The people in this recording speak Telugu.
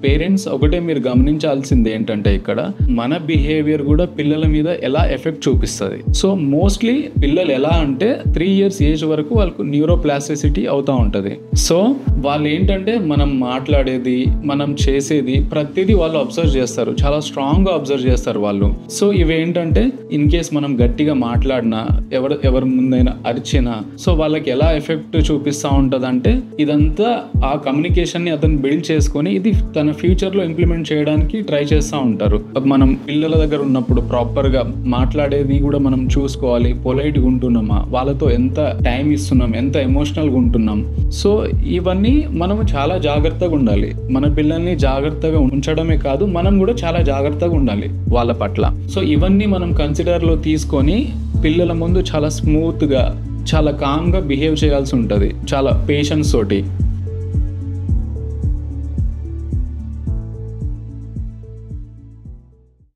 పేరెంట్స్ ఒకటే మీరు గమనించాల్సింది ఏంటంటే ఇక్కడ మన బిహేవియర్ కూడా పిల్లల మీద ఎలా ఎఫెక్ట్ చూపిస్తుంది. సో మోస్ట్లీ పిల్లలు ఎలా అంటే 3 years ఏజ్ వరకు వాళ్ళకు న్యూరోప్లాస్టిసిటీ అవుతూ ఉంటుంది. సో వాళ్ళు ఏంటంటే మనం మాట్లాడేది, మనం చేసేది ప్రతిదీ వాళ్ళు అబ్జర్వ్ చేస్తారు, చాలా స్ట్రాంగ్గా అబ్జర్వ్ చేస్తారు వాళ్ళు. సో ఇవేంటంటే ఇన్ కేస్ మనం గట్టిగా మాట్లాడినా, ఎవరి ముందైనా అరిచినా, సో వాళ్ళకి ఎలా ఎఫెక్ట్ చూపిస్తూ ఉంటుంది అంటే ఇదంతా ఆ కమ్యూనికేషన్ని అతను బిల్డ్ చేసుకొని ఇది తన ఫ్యూచర్లో ఇంప్లిమెంట్ చేయడానికి ట్రై చేస్తూ ఉంటారు. మనం పిల్లల దగ్గర ఉన్నప్పుడు ప్రాపర్గా మాట్లాడేది కూడా మనం చూసుకోవాలి, పొలైట్గా ఉంటున్నామా, వాళ్ళతో ఎంత టైం ఇస్తున్నాం, ఎంత ఎమోషనల్గా ఉంటున్నాం. సో ఇవన్నీ మనం చాలా జాగ్రత్తగా ఉండాలి. మన పిల్లల్ని జాగ్రత్తగా ఉంచడమే కాదు, మనం కూడా చాలా జాగ్రత్తగా ఉండాలి వాళ్ళ పట్ల. సో ఇవన్నీ మనం కన్సిడర్లో తీసుకొని పిల్లల ముందు చాలా స్మూత్గా, చాలా కామ్గా బిహేవ్ చేయాల్సి ఉంటుంది, చాలా పేషెన్స్ తోటి.